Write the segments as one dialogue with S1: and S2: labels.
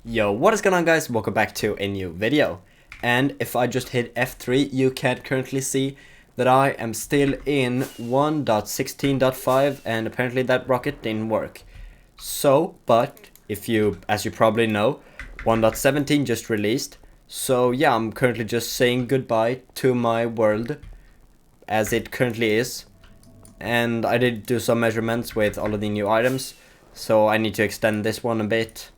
S1: Yo, what is going on, guys? Welcome back to a new video. And if I just hit F3, you can currently see that I am still in 1.16.5 and apparently that rocket didn't work. So, but if you, as you probably know, 1.17 just released. So yeah, I'm currently just saying goodbye to my world as it currently is. And I did do some measurements with all of the new items, so I need to extend this one a bit.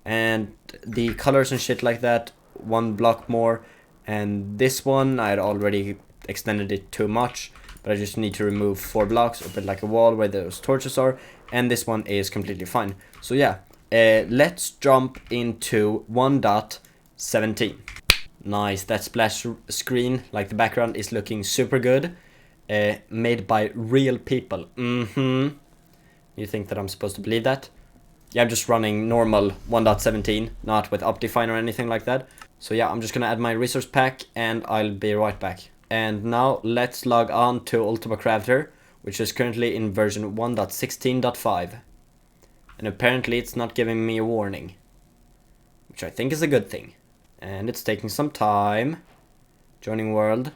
S1: And the colors and shit like that, one block more, and this one I had already extended it too much, but I just need to remove 4 blocks, a bit like a wall where those torches are, and this one is completely fine. So yeah, let's jump into 1.17. Nice, that splash screen, like the background, is looking super good. Made by real people. You think that I'm supposed to believe that? Yeah, I'm just running normal 1.17, not with Optifine or anything like that. So yeah, I'm just gonna add my resource pack and I'll be right back. And now let's log on to Ultima Crafter, which is currently in version 1.16.5. And apparently it's not giving me a warning, which I think is a good thing. And it's taking some time. Joining world.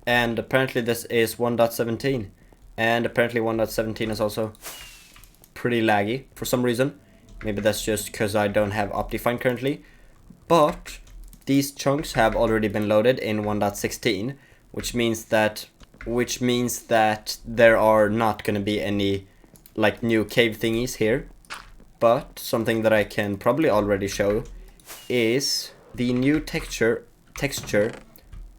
S1: And apparently this is 1.17. And apparently 1.17 is also pretty laggy for some reason. Maybe that's just because I don't have Optifine currently. But these chunks have already been loaded in 1.16, which means that there are not going to be any like new cave thingies here. But something that I can probably already show is the new texture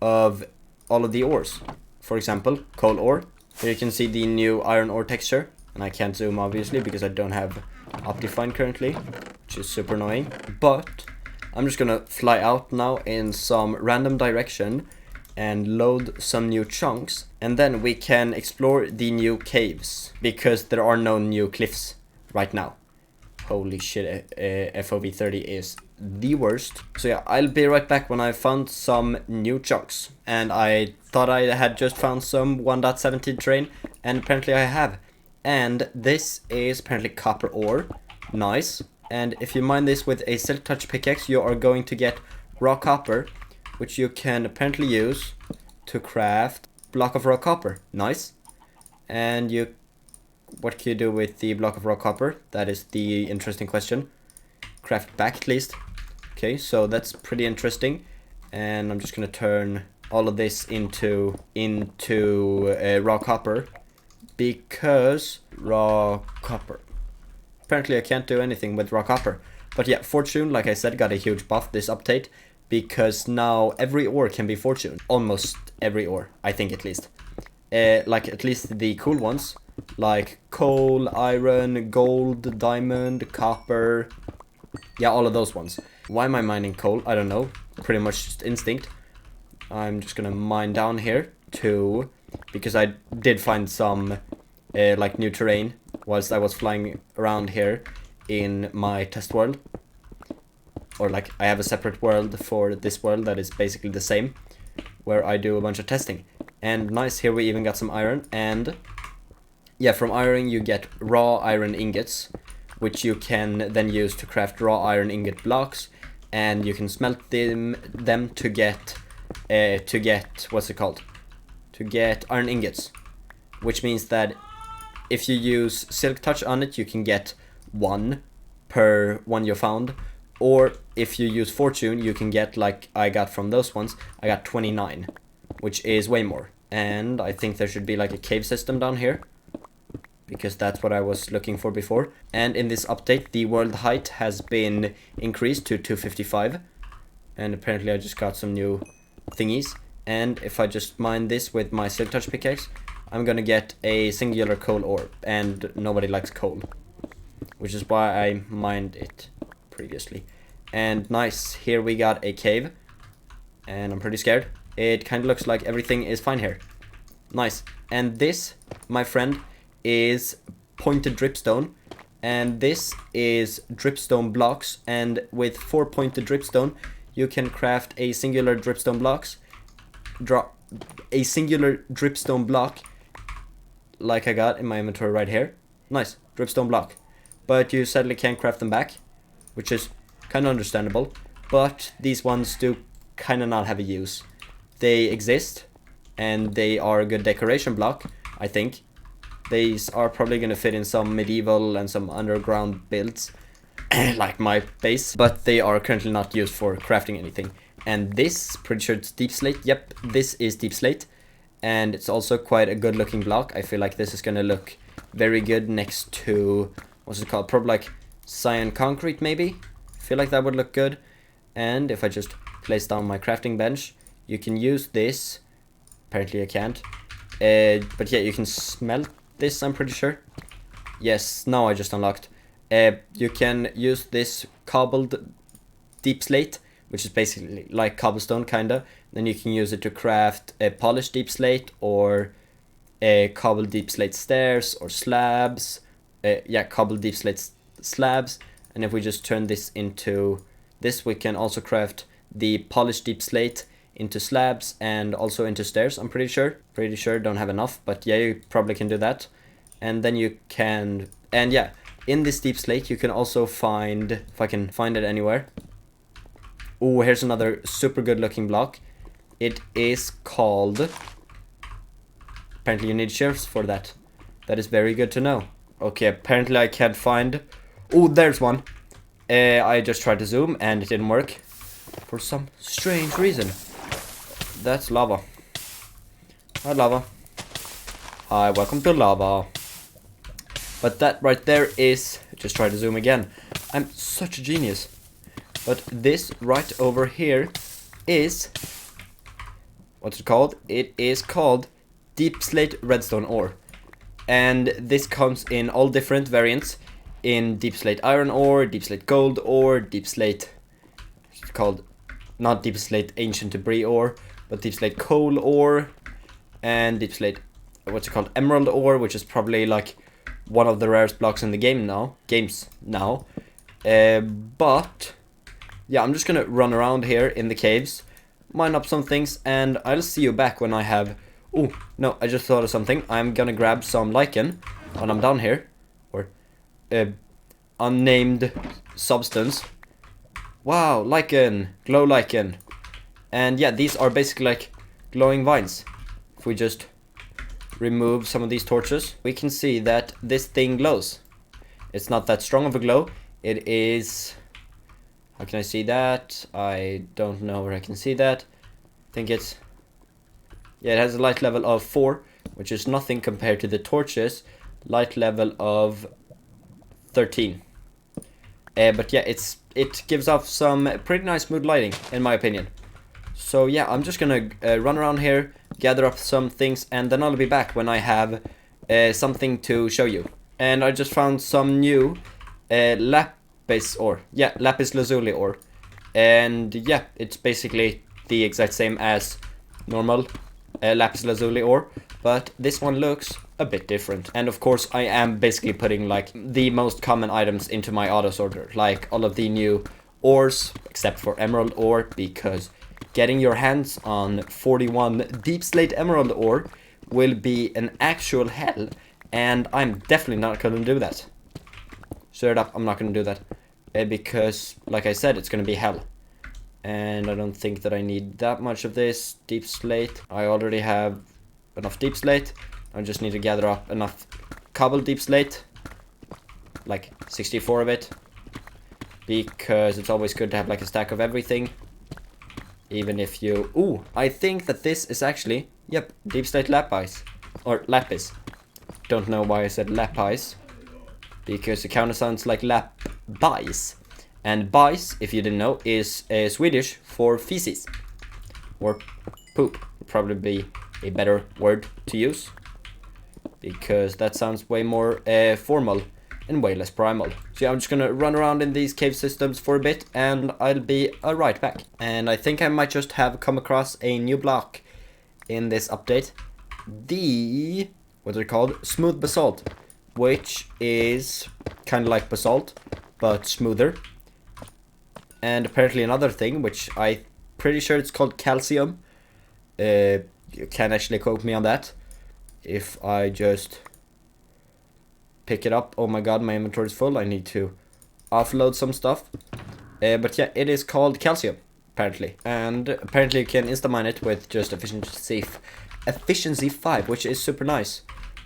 S1: of all of the ores. For example, coal ore. Here you can see the new iron ore texture, and I can't zoom obviously because I don't have Optifine currently, which is super annoying. But I'm just gonna fly out now in some random direction and load some new chunks, and then we can explore the new caves because there are no new cliffs right now. Holy shit, FOV 30 is the worst. So yeah, I'll be right back when I found some new chunks. And I thought I had just found some 1.17 terrain, and apparently I have. And this is apparently copper ore. Nice. And if you mine this with a silk touch pickaxe, you are going to get raw copper, which you can apparently use to craft block of raw copper. Nice. And what can you do with the block of raw copper? That is the interesting question. Craft back at least. Okay, so that's pretty interesting. And I'm just gonna turn all of this into raw copper. Because raw copper. Apparently I can't do anything with raw copper. But yeah, fortune, like I said, got a huge buff this update. Because now every ore can be fortune. Almost every ore, I think at least. Like at least the cool ones. Like coal, iron, gold, diamond, copper. Yeah, all of those ones. Why am I mining coal? I don't know. Pretty much just instinct. I'm just gonna mine down here too. Because I did find some like new terrain whilst I was flying around here in my test world. Or like I have a separate world for this world that is basically the same, where I do a bunch of testing. And nice, here we even got some iron. And yeah, from iron you get raw iron ingots, which you can then use to craft raw iron ingot blocks. And you can smelt them to get what's it called? To get iron ingots, which means that if you use silk touch on it, you can get 1 per one you found, or if you use fortune, you can get, like I got from those ones, I got 29, which is way more. And I think there should be like a cave system down here, because that's what I was looking for before. And in this update, the world height has been increased to 255, and apparently I just got some new thingies. And if I just mine this with my silk touch pickaxe, I'm gonna get a singular coal ore, and nobody likes coal, which is why I mined it previously. And nice, here we got a cave, and I'm pretty scared. It kind of looks like everything is fine here. Nice. And this, my friend, is pointed dripstone, and this is dripstone blocks, and with 4 pointed dripstone, you can craft a singular dripstone blocks. A singular dripstone block like I got in my inventory right here. Nice, dripstone block. But you sadly can't craft them back, which is kind of understandable. But these ones do kind of not have a use. They exist, and they are a good decoration block, I think. These are probably going to fit in some medieval and some underground builds, like my base, but they are currently not used for crafting anything. And this, pretty sure it's deepslate. Yep, this is deepslate, and it's also quite a good looking block. I feel like this is going to look very good next to, what's it called, probably like cyan concrete maybe. I feel like that would look good. And if I just place down my crafting bench, you can use this. Apparently I can't, but yeah, you can smelt this, I'm pretty sure. Yes, now I just unlocked. You can use this cobbled deepslate, which is basically like cobblestone kinda. Then you can use it to craft a polished deepslate or a cobbled deepslate stairs or slabs. Yeah, cobbled deepslate slabs. And if we just turn this into this, we can also craft the polished deepslate into slabs and also into stairs, I'm pretty sure. Pretty sure, don't have enough, but yeah, you probably can do that. And then you can, and yeah, in this deepslate you can also find, if I can find it anywhere. Oh, here's another super good looking block. It is called, apparently you need shears for that. That is very good to know. Okay, apparently I can't find, oh, there's one. I just tried to zoom and it didn't work for some strange reason. That's lava. Hi, lava. Hi, welcome to lava. But that right there is, just try to zoom again. I'm such a genius. But this right over here is, what's it called? It is called deepslate redstone ore. And this comes in all different variants. In deepslate iron ore, deepslate gold ore, deepslate, it's called, not deepslate ancient debris ore, but deepslate coal ore, and deepslate, what's it called, emerald ore, which is probably like one of the rarest blocks in the games now. But yeah, I'm just gonna run around here in the caves, mine up some things, and I'll see you back when I have, oh no, I just thought of something. I'm gonna grab some lichen when I'm down here, or unnamed substance. Wow, lichen, glow lichen. And yeah, these are basically like glowing vines. If we just remove some of these torches, we can see that this thing glows. It's not that strong of a glow. It is, how can I see that? I don't know where I can see that. I think it's, yeah, it has a light level of 4, which is nothing compared to the torches light level of 13. But yeah, it gives off some pretty nice mood lighting, in my opinion. So yeah, I'm just gonna run around here, gather up some things, and then I'll be back when I have something to show you. And I just found some new lapis ore. Yeah, lapis lazuli ore. And yeah, it's basically the exact same as normal lapis lazuli ore, but this one looks a bit different. And of course I am basically putting like the most common items into my auto sorter, like all of the new ores except for emerald ore, because getting your hands on 41 deepslate emerald ore will be an actual hell, and I'm definitely not gonna do that. Straight up, I'm not gonna do that, because like I said, it's gonna be hell. And I don't think that I need that much of this deep slate. I already have enough deep slate. I just need to gather up enough cobbled deep slate, like 64 of it, because it's always good to have like a stack of everything. Even if you, ooh, I think that this is actually, yep, deep slate lapis, or lapis. Don't know why I said lapis, because it kind of sounds like lapis. And bajs, if you didn't know, is Swedish for feces, or poop, would probably be a better word to use, because that sounds way more formal and way less primal. So yeah, I'm just gonna run around in these cave systems for a bit, and I'll be right back. And I think I might just have come across a new block in this update. The, what's it called? Smooth basalt, which is kind of like basalt, but smoother. And apparently another thing, which I'm pretty sure it's called calcium. You can actually quote me on that. If I just pick it up, oh my god, my inventory is full. I need to offload some stuff. But yeah, it is called calcium, apparently. And apparently you can insta-mine it with just efficiency 5, which is super nice.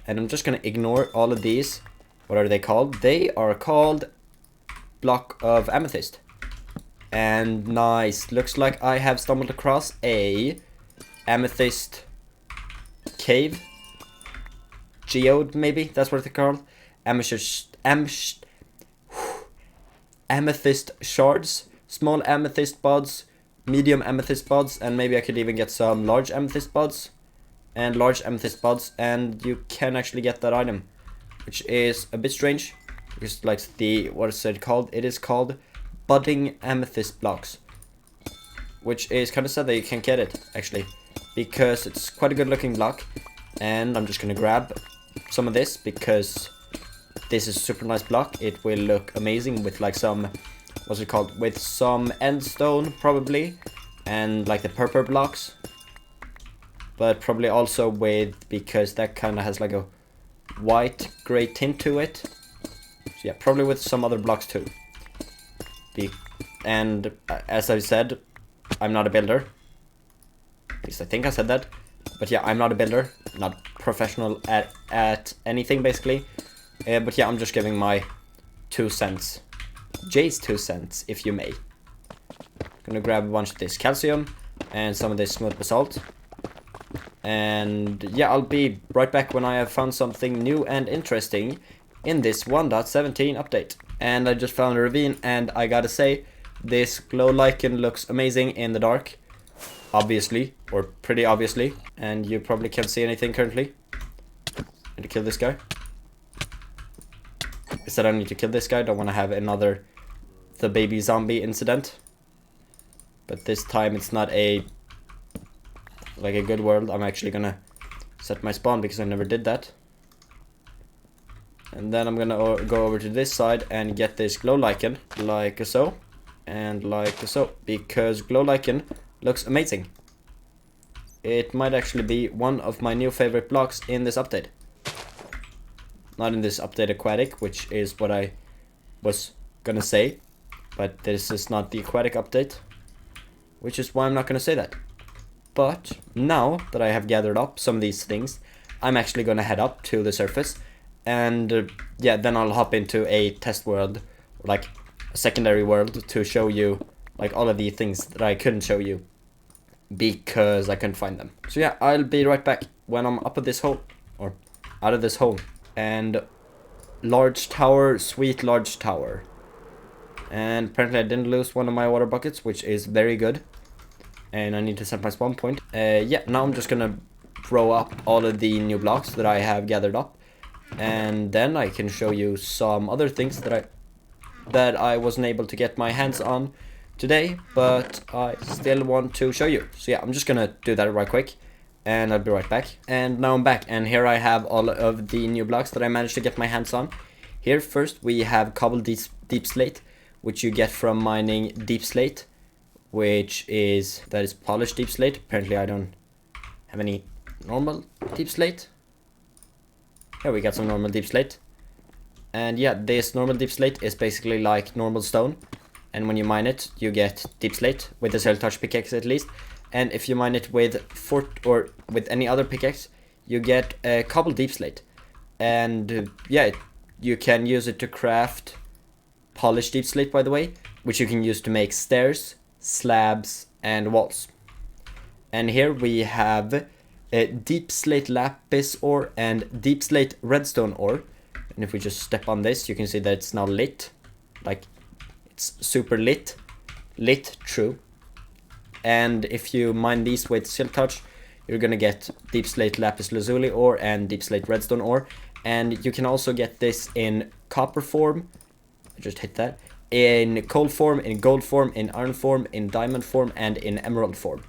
S1: And I'm just gonna ignore all of these. What are they called? They are called block of amethyst. And nice. Looks like I have stumbled across a amethyst cave. Geode, maybe? That's what they're called. Amethyst shards. Small amethyst buds. Medium amethyst buds. And maybe I could even get some large amethyst buds. And large amethyst buds. And you can actually get that item. Which is a bit strange. Because like what is it called? It is called budding amethyst blocks. Which is kind of sad that you can't get it, actually. Because it's quite a good looking block. And I'm just gonna grab some of this because this is a super nice block. It will look amazing with like some, what's it called? With some end stone probably. And like the purple blocks. But probably also with, because that kind of has like a white gray tint to it. So yeah, probably with some other blocks too. And as I said, I'm not a builder. At least I think I said that. But yeah, I'm not a builder. Not professional at anything, basically. But yeah, I'm just giving my 2 cents. Jay's 2 cents, if you may. Gonna grab a bunch of this calcium and some of this smooth basalt. And yeah, I'll be right back when I have found something new and interesting in this 1.17 update. And I just found a ravine, and I gotta say, this glow lichen looks amazing in the dark. Obviously, or pretty obviously. And you probably can't see anything currently. Need to kill this guy. I said I need to kill this guy, don't want to have another the baby zombie incident. But this time it's not a like a good world. I'm actually gonna set my spawn because I never did that. And then I'm gonna go over to this side and get this glow lichen, like so, and like so, because glow lichen looks amazing. It might actually be one of my new favorite blocks in this update. Not in this update aquatic, which is what I was gonna say, but this is not the aquatic update, which is why I'm not gonna say that. But now that I have gathered up some of these things, I'm actually gonna head up to the surface. And yeah, then I'll hop into a test world, like a secondary world, to show you like all of the things that I couldn't show you because I couldn't find them. So yeah, I'll be right back when I'm up at this hole, or out of this hole. And large tower, sweet large tower. And apparently I didn't lose one of my water buckets, which is very good. And I need to set my spawn point. Yeah, now I'm just gonna throw up all of the new blocks that I have gathered up. And then I can show you some other things that I wasn't able to get my hands on today, but I still want to show you. So yeah, I'm just gonna do that right quick, and I'll be right back. And now I'm back, and here I have all of the new blocks that I managed to get my hands on. Here first we have cobbled deepslate, which you get from mining deepslate, which is polished deepslate. Apparently I don't have any normal deepslate. Here we got some normal deepslate. And yeah, this normal deepslate is basically like normal stone. And when you mine it, you get deepslate with the silk touch pickaxe at least. And if you mine it with or with any other pickaxe, you get a cobbled deepslate. And yeah, you can use it to craft polished deepslate, by the way, which you can use to make stairs, slabs, and walls. And here we have a deepslate lapis ore and deepslate redstone ore. And if we just step on this, you can see that it's now lit. Like, it's super lit. Lit, true. And if you mine these with silk touch, you're gonna get deepslate lapis lazuli ore and deepslate redstone ore. And you can also get this in copper form. I just hit that. In coal form, in gold form, in iron form, in diamond form, and in emerald form.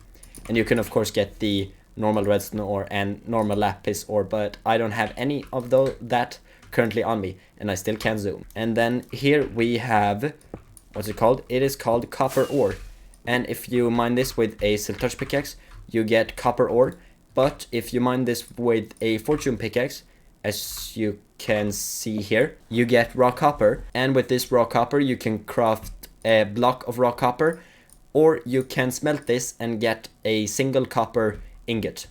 S1: And you can of course get the normal redstone ore and normal lapis ore, but I don't have any of that currently on me, and I still can zoom. And then here we have, what's it called? It is called copper ore. And if you mine this with a silk touch pickaxe, you get copper ore. But if you mine this with a fortune pickaxe, as you can see here, you get raw copper. And with this raw copper, you can craft a block of raw copper, or you can smelt this and get a single copper ingot.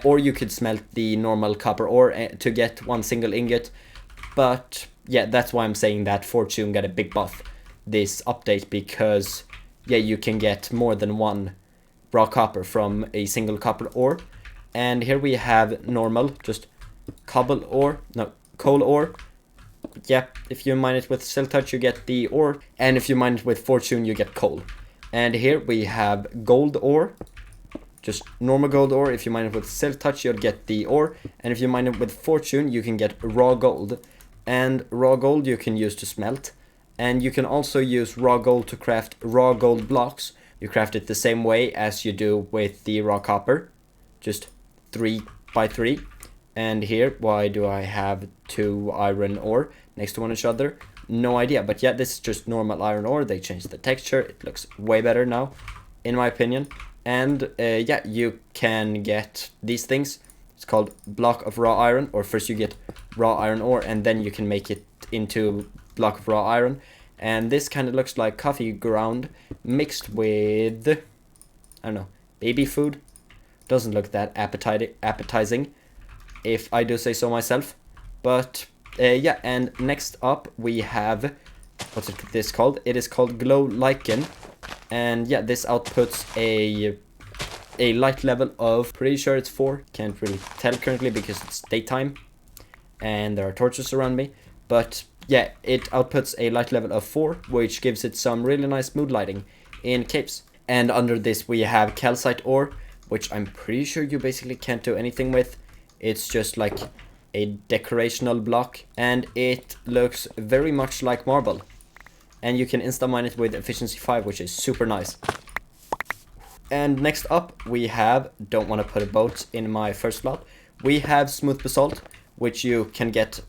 S1: Or you could smelt the normal copper ore to get one single ingot. But yeah, that's why I'm saying that Fortune got a big buff this update, because yeah, you can get more than one raw copper from a single copper ore. And here we have normal, just cobbled ore, no, coal ore. Yeah, if you mine it with Silk Touch, you get the ore, and if you mine it with Fortune, you get coal. And here we have gold ore, just normal gold ore. If you mine it with Silk Touch, you'll get the ore, and if you mine it with Fortune, you can get raw gold. And raw gold you can use to smelt, and you can also use raw gold to craft raw gold blocks. You craft it the same way as you do with the raw copper, just 3 by 3. And here, why do I have 2 iron ore next to one each other? No idea, but yeah, this is just normal iron ore. They changed the texture, it looks way better now, in my opinion. And yeah, you can get these things. It's called block of raw iron, or first you get raw iron ore and then you can make it into block of raw iron. And this kind of looks like coffee ground mixed with, I don't know, baby food. Doesn't look that appetizing, if I do say so myself. But yeah, and next up we have, what's this called? It is called glow lichen. And yeah, this outputs a light level of, pretty sure it's 4, can't really tell currently because it's daytime and there are torches around me, but yeah, it outputs a light level of 4, which gives it some really nice mood lighting in caves. And under this we have calcite ore, which I'm pretty sure you basically can't do anything with. It's just like a decorational block, and it looks very much like marble, and you can insta mine it with efficiency 5, which is super nice. And next up we have, don't want to put a boat in my first slot, we have smooth basalt, which you can get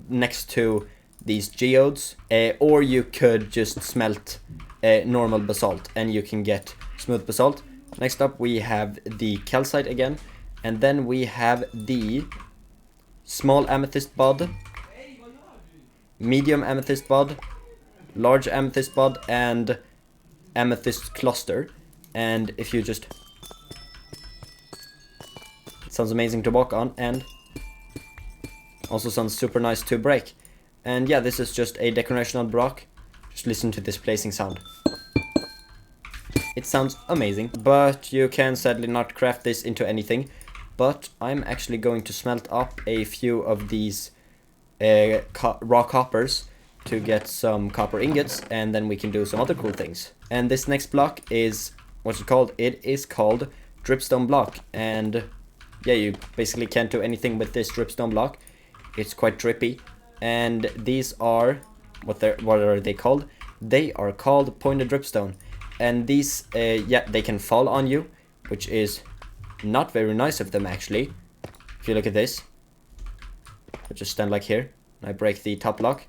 S1: next to these geodes, or you could just smelt normal basalt and you can get smooth basalt. Next up we have the calcite again, and then we have the small amethyst bud, medium amethyst bud, large amethyst bud, and amethyst cluster. And if you just, it sounds amazing to walk on, and also sounds super nice to break. And yeah, this is just a decorational block. Just listen to this placing sound. It sounds amazing, but you can sadly not craft this into anything. But I'm actually going to smelt up a few of these raw coppers to get some copper ingots, and then we can do some other cool things. And this next block is, what's it called? It is called dripstone block, and yeah, you basically can't do anything with this dripstone block. It's quite drippy, and these are, what are they called? They are called pointed dripstone, and these, yeah, they can fall on you, which is not very nice of them actually. If you look at this, I just stand like here, and I break the top block.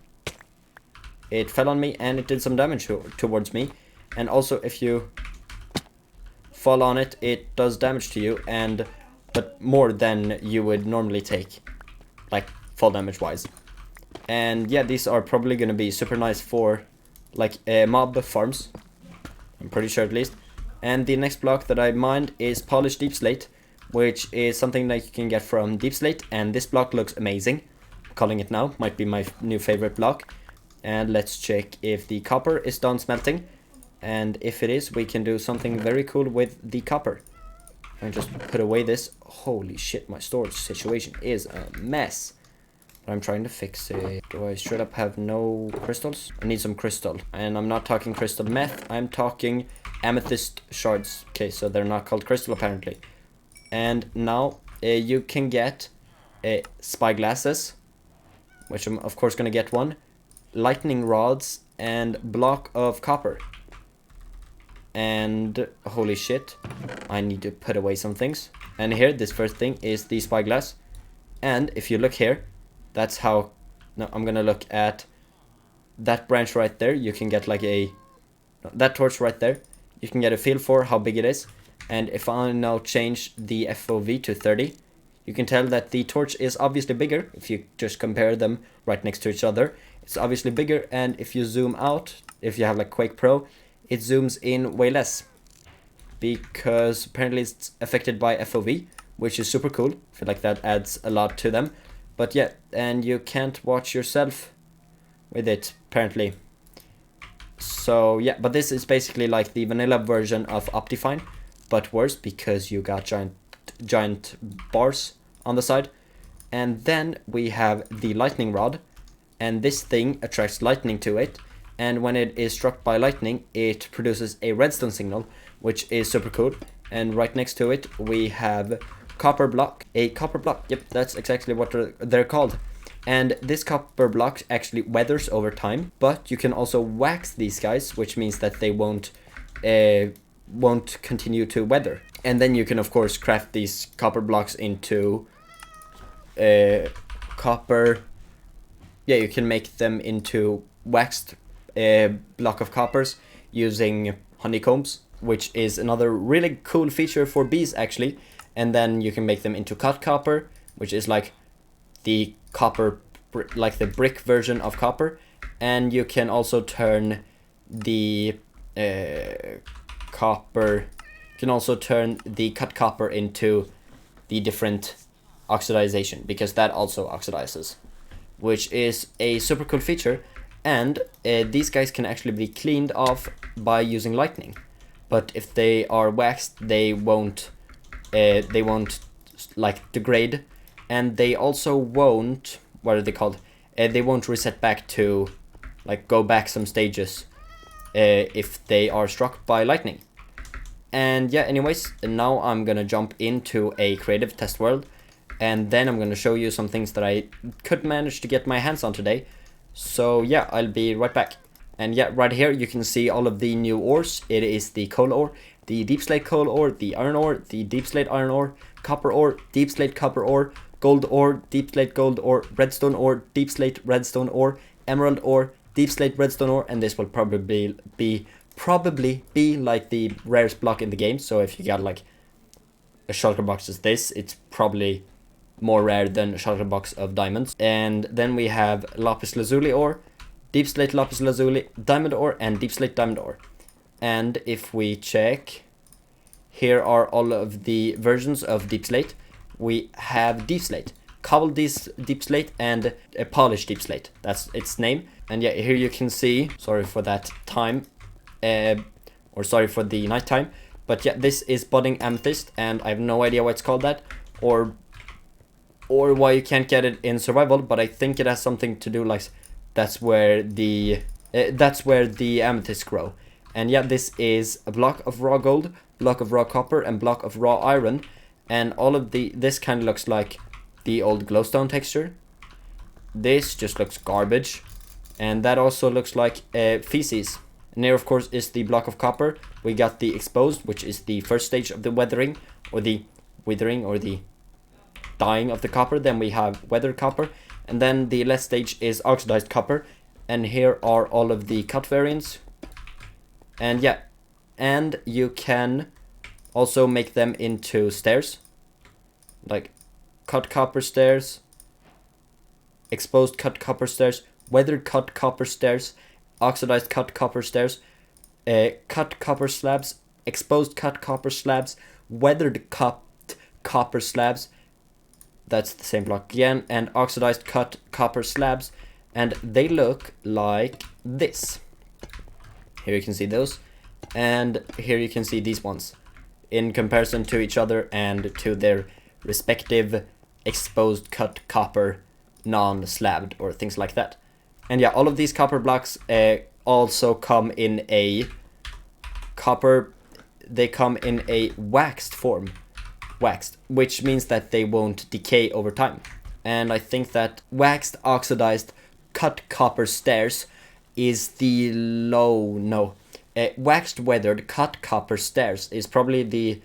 S1: It fell on me and it did some damage towards me, and also if you fall on it, it does damage to you, and but more than you would normally take, like fall damage wise. And yeah, these are probably gonna be super nice for like mob farms, I'm pretty sure at least. And the next block that I mined is polished deepslate, which is something that you can get from deepslate, and this block looks amazing. I'm calling it now, might be my new favorite block. And let's check if the copper is done smelting, and if it is, we can do something very cool with the copper. And just put away this. Holy shit, my storage situation is a mess. I'm trying to fix it. Do I straight up have no crystals? I need some crystal, and I'm not talking crystal meth, I'm talking amethyst shards. Okay, so they're not called crystal apparently. And now you can get spyglasses, which I'm of course gonna get one, lightning rods, and block of copper. And holy shit, I need to put away some things. And here, this first thing is the spyglass, and if you look here, that's how, no, I'm gonna look at that branch right there. You can get like a, that torch right there, you can get a feel for how big it is. And if I now change the FOV to 30, you can tell that the torch is obviously bigger. If you just compare them right next to each other, it's obviously bigger. And if you zoom out if you have like Quake Pro, it zooms in way less, because apparently it's affected by FOV, which is super cool. I feel like that adds a lot to them. But yeah, and you can't watch yourself with it, apparently. So yeah, but this is basically like the vanilla version of Optifine, but worse, because you got giant bars on the side. And then we have the lightning rod, and this thing attracts lightning to it, and when it is struck by lightning, it produces a redstone signal, which is super cool. And right next to it, we have copper block. A copper block, yep, that's exactly what they're called. And this copper block actually weathers over time, but you can also wax these guys, which means that they won't continue to weather. And then you can of course craft these copper blocks into copper. Yeah, you can make them into waxed block of coppers using honeycombs, which is another really cool feature for bees actually. And then you can make them into cut copper, which is like the copper, like the brick version of copper. And you can also turn the copper, you can also turn the cut copper into the different oxidization, because that also oxidizes, which is a super cool feature. And these guys can actually be cleaned off by using lightning, but if they are waxed, they won't like degrade, and they also won't, what are they called, they won't reset back to like go back some stages if they are struck by lightning. And yeah, anyways, now I'm gonna jump into a creative test world, and then I'm gonna show you some things that I could manage to get my hands on today. So yeah, I'll be right back. And yeah, right here you can see all of the new ores. It is the coal ore, the deepslate coal ore, the iron ore, the deepslate iron ore, copper ore, deepslate copper ore, gold ore, deepslate gold ore, redstone ore, deepslate redstone ore, emerald ore, deepslate redstone ore, and this will probably be like the rarest block in the game. So if you got like a shulker box as this, it's probably more rare than a shulker box of diamonds. And then we have lapis lazuli ore, deepslate lapis lazuli, diamond ore, and deepslate diamond ore. And if we check, here are all of the versions of deepslate. We have deepslate, cobbled deepslate, and a polished deepslate. That's its name. And yeah, here you can see, sorry for that time, or sorry for the night time, but yeah, this is budding amethyst, and I have no idea why it's called that, or why you can't get it in survival, but I think it has something to do like that's where the amethysts grow. And yeah, this is a block of raw gold, block of raw copper, and block of raw iron. And all of this kind of looks like the old glowstone texture. This just looks garbage, and that also looks like feces. And here of course is the block of copper. We got the exposed, which is the first stage of the weathering, or the withering, or the dying of the copper. Then we have weathered copper, and then the last stage is oxidized copper. And here are all of the cut variants. And yeah, and you can also make them into stairs, like cut copper stairs, exposed cut copper stairs, weathered cut copper stairs, oxidized cut copper stairs, cut copper slabs, exposed cut copper slabs, weathered cut copper slabs, that's the same block again, and oxidized cut copper slabs. And they look like this. Here you can see those, and here you can see these ones in comparison to each other and to their respective exposed cut copper non-slabbed or things like that. And yeah, all of these copper blocks also come in a they come in a waxed form, which means that they won't decay over time. And I think that waxed oxidized cut copper stairs is the waxed weathered cut copper stairs is probably the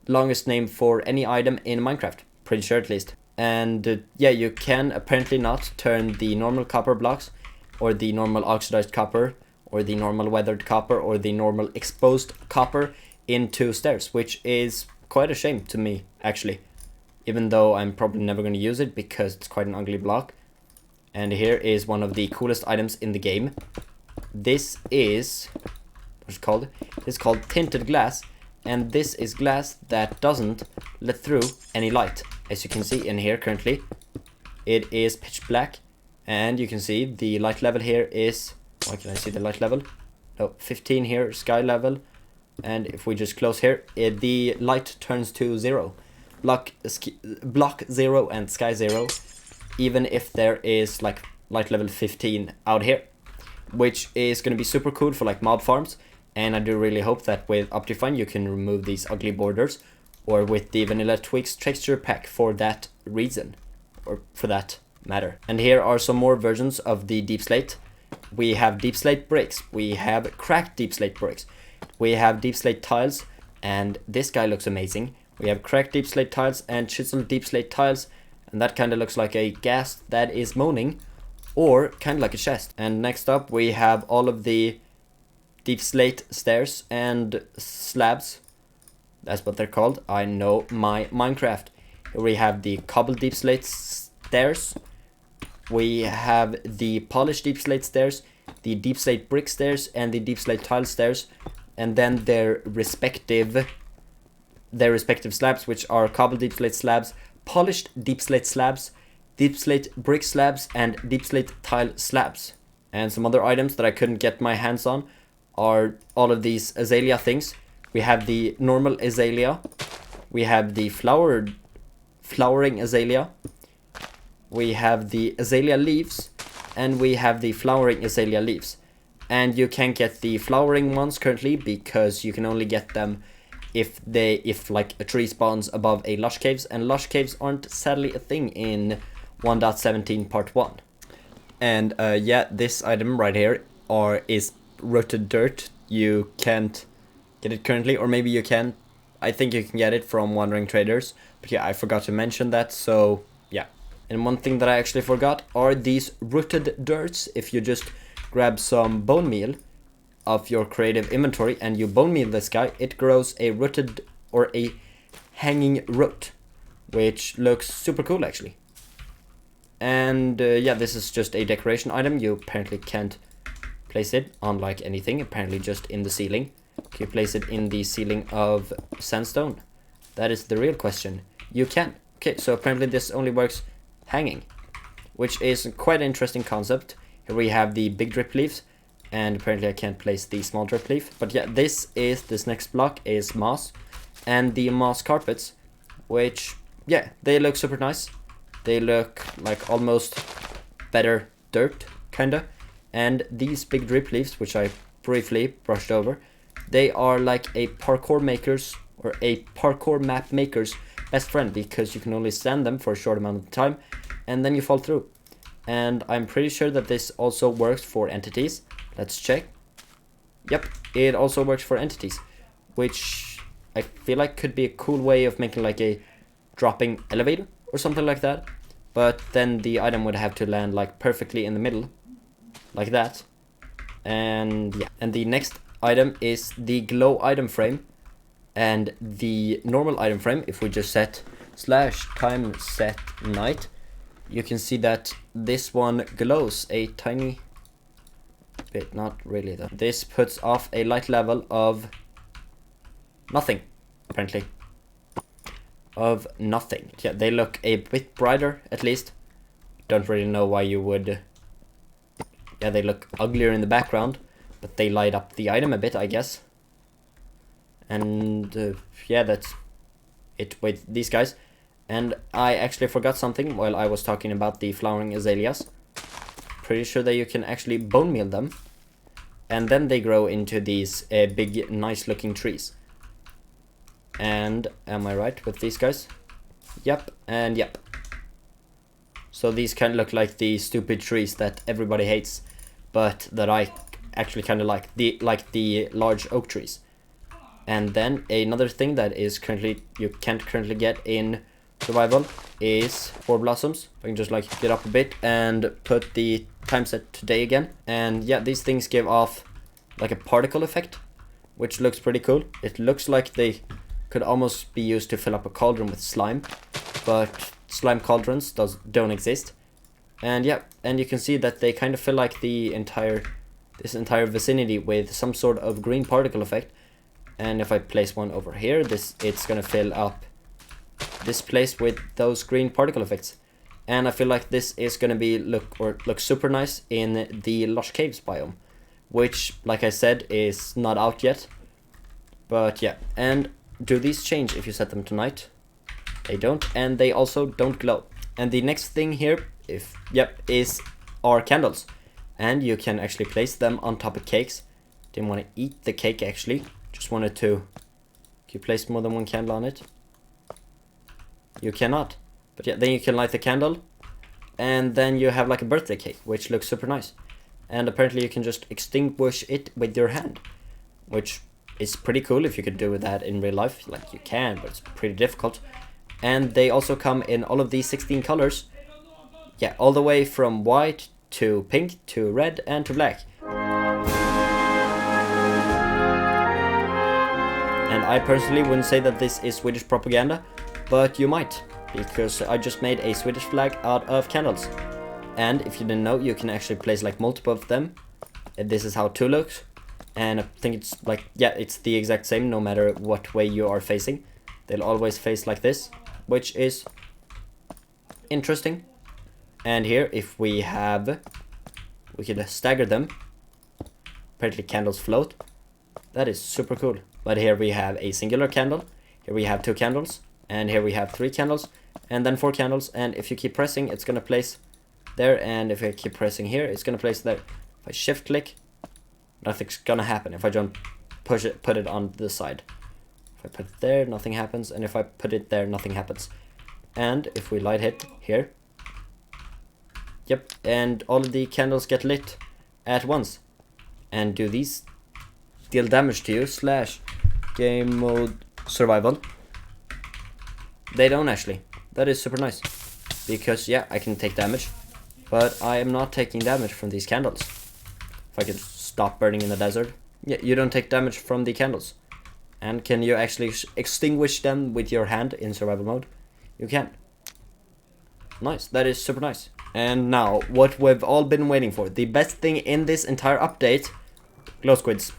S1: longest name for any item in Minecraft, pretty sure at least. And yeah, you can apparently not turn the normal copper blocks, or the normal oxidized copper, or the normal weathered copper, or the normal exposed copper into stairs, which is quite a shame to me actually, even though I'm probably never going to use it because it's quite an ugly block. And here is one of the coolest items in the game. this is what's it called? It's called tinted glass, and this is glass that doesn't let through any light. As you can see in here currently, it is pitch black, and you can see the light level here is, why can I see the light level? No, 15 here, sky level, and if we just close here, the light turns to 0. Block 0 and sky 0, even if there is like light level 15 out here, which is going to be super cool for like mob farms. And I do really hope that with Optifine you can remove these ugly borders, or with the Vanilla Tweaks texture pack for that reason, or for that matter. And here are some more versions of the deepslate. We have deepslate bricks, we have cracked deepslate bricks, we have deepslate tiles, and this guy looks amazing. We have cracked deepslate tiles and chiseled deepslate tiles, and that kind of looks like a ghast that is moaning, or kind of like a chest. And next up we have all of the deepslate stairs and slabs. That's what they're called. I know my Minecraft. Here we have the cobbled deepslate stairs. We have the polished deepslate stairs, the deepslate brick stairs, and the deepslate tile stairs, and then their respective slabs, which are cobbled deepslate slabs, polished deepslate slabs, deepslate brick slabs, and deepslate tile slabs. And some other items that I couldn't get my hands on are all of these azalea things. We have the normal azalea, we have the flowering azalea, we have the azalea leaves, and we have the flowering azalea leaves. And you can't get the flowering ones currently because you can only get them if like a tree spawns above a lush caves, and lush caves aren't sadly a thing in 1.17 part 1. And yeah, this item right here is rooted dirt. You can't get it currently, or maybe you can. I think you can get it from wandering traders, but yeah, I forgot to mention that, so yeah. And one thing that I actually forgot are these rooted dirts. If you just grab some bone meal of your creative inventory and you bone meal this guy, it grows a rooted or a hanging root, which looks super cool actually. And yeah, this is just a decoration item. You apparently can't place it on like anything, apparently just in the ceiling. Can you place it in the ceiling of sandstone? That is the real question. You can. Okay, so apparently this only works hanging, which is quite an interesting concept. Here we have the big drip leaves, and apparently I can't place the small drip leaf. But yeah, this next block is moss, and the moss carpets, which, yeah, they look super nice. They look like almost better dirt, kinda. And these big drip leaves, which I briefly brushed over, they are like a parkour maker's, or a parkour map maker's best friend, because you can only stand them for a short amount of time and then you fall through. And I'm pretty sure that this also works for entities. Let's check. Yep, it also works for entities, which I feel like could be a cool way of making like a dropping elevator or something like that. But then the item would have to land like perfectly in the middle, like that. And yeah, and the next item is the glow item frame. And the normal item frame, if we just set /time set night, you can see that this one glows a tiny bit, not really though. This puts off a light level of nothing, apparently. Of nothing. Yeah, they look a bit brighter, at least. Don't really know why you would. Yeah, they look uglier in the background, but they light up the item a bit, I guess. And yeah, that's it with these guys. And I actually forgot something while I was talking about the flowering azaleas. Pretty sure that you can actually bone meal them, and then they grow into these big, nice looking trees. And am I right with these guys? Yep, and yep. So these kind of look like the stupid trees that everybody hates, but that I actually kind of like the large oak trees. And then another thing that is currently you can't currently get in survival is four blossoms. I can just like get up a bit and put the time set to day again. And yeah, these things give off like a particle effect, which looks pretty cool. It looks like they could almost be used to fill up a cauldron with slime, but slime cauldrons don't exist. And yeah, and you can see that they kind of feel like the entire this entire vicinity with some sort of green particle effect. And if I place one over here, it's gonna fill up this place with those green particle effects. And I feel like this is gonna be look super nice in the lush caves biome, which, like I said, is not out yet. But yeah, and do these change if you set them to night? They don't, and they also don't glow. And the next thing here, is our candles. And you can actually place them on top of cakes. Didn't want to eat the cake actually, just wanted to. Can you place more than one candle on it? You cannot. But yeah, then you can light the candle, and then you have like a birthday cake, which looks super nice. And apparently you can just extinguish it with your hand, which is pretty cool if you could do that in real life. Like, you can, but it's pretty difficult. And they also come in all of these 16 colors. Yeah, all the way from white to pink to red and to black. And I personally wouldn't say that this is Swedish propaganda, but you might, because I just made a Swedish flag out of candles. And if you didn't know, you can actually place like multiple of them. And this is how two looks. And I think it's like, yeah, it's the exact same no matter what way you are facing. They'll always face like this, which is interesting. And here, if we can stagger them. Apparently candles float. That is super cool. But here we have a singular candle. Here we have 2 candles. And here we have 3 candles. And then 4 candles. And if you keep pressing, it's gonna place there. And if I keep pressing here, it's gonna place there. If I shift click, nothing's gonna happen. If I don't put it on the side. If I put it there, nothing happens. And if I put it there, nothing happens. And if we light it here, yep, and all of the candles get lit at once. And do these deal damage to you / game mode survival? They don't actually. That is super nice. Because yeah, I can take damage, but I am not taking damage from these candles. If I can stop burning in the desert. Yeah, you don't take damage from the candles. And can you actually extinguish them with your hand in survival mode? You can. Nice, that is super nice. And now, what we've all been waiting for. The best thing in this entire update. Glow squids.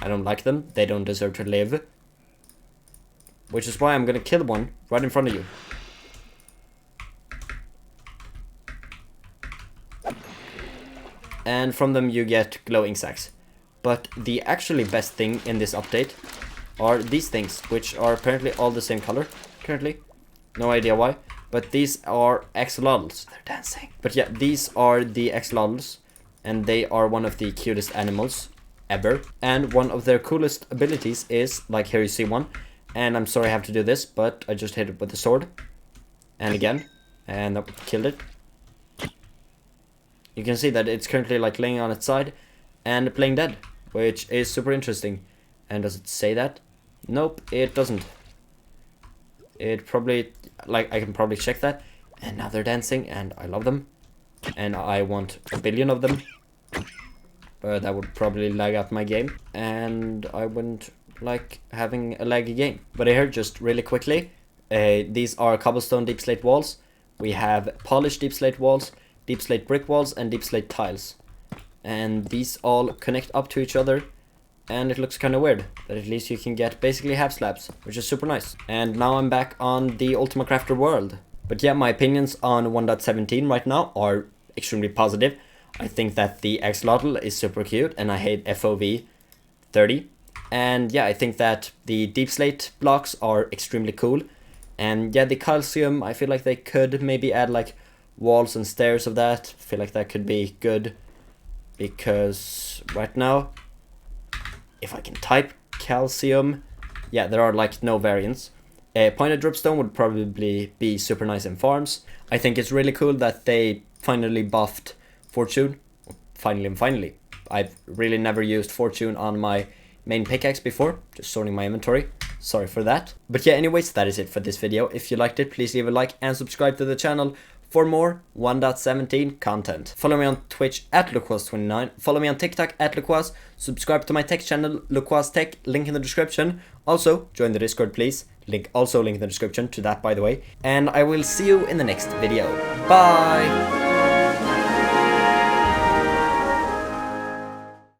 S1: I don't like them. They don't deserve to live. Which is why I'm gonna kill one right in front of you. And from them you get glowing sacks. But the actually best thing in this update are these things, which are apparently all the same color currently. No idea why. But these are axolotls. They're dancing. But yeah, these are the axolotls. And they are one of the cutest animals ever. And one of their coolest abilities is, like here you see one. And I'm sorry I have to do this, but I just hit it with the sword. And again. And that killed it. You can see that it's currently like laying on its side and playing dead, which is super interesting. And does it say that? Nope, it doesn't. It probably, like, I can probably check that. And now they're dancing and I love them. And I want 1 billion of them. But that would probably lag out my game. And I wouldn't like having a laggy game. But here, just really quickly, these are cobblestone deepslate walls. We have polished deepslate walls, deepslate brick walls, and deepslate tiles. And these all connect up to each other. And it looks kind of weird, but at least you can get basically half slabs, which is super nice. And now I'm back on the Ultima Crafter world. But yeah, my opinions on 1.17 right now are extremely positive. I think that the axolotl is super cute, and I hate FOV 30. And yeah, I think that the deepslate blocks are extremely cool. And yeah, the calcium, I feel like they could maybe add like walls and stairs of that. I feel like that could be good. Because right now, if I can type calcium, yeah, there are like no variants. Pointed dripstone would probably be super nice in farms. I think it's really cool that they finally buffed fortune. Finally. I've really never used fortune on my main pickaxe before. Just sorting my inventory. Sorry for that. But yeah, anyways, that is it for this video. If you liked it, please leave a like and subscribe to the channel for more 1.17 content. Follow me on Twitch at Luquaz29. Follow me on TikTok at Luquaz. Subscribe to my tech channel, Luquaz Tech, link in the description. Also, join the Discord, please. Link in the description to that, by the way. And I will see you in the next video. Bye!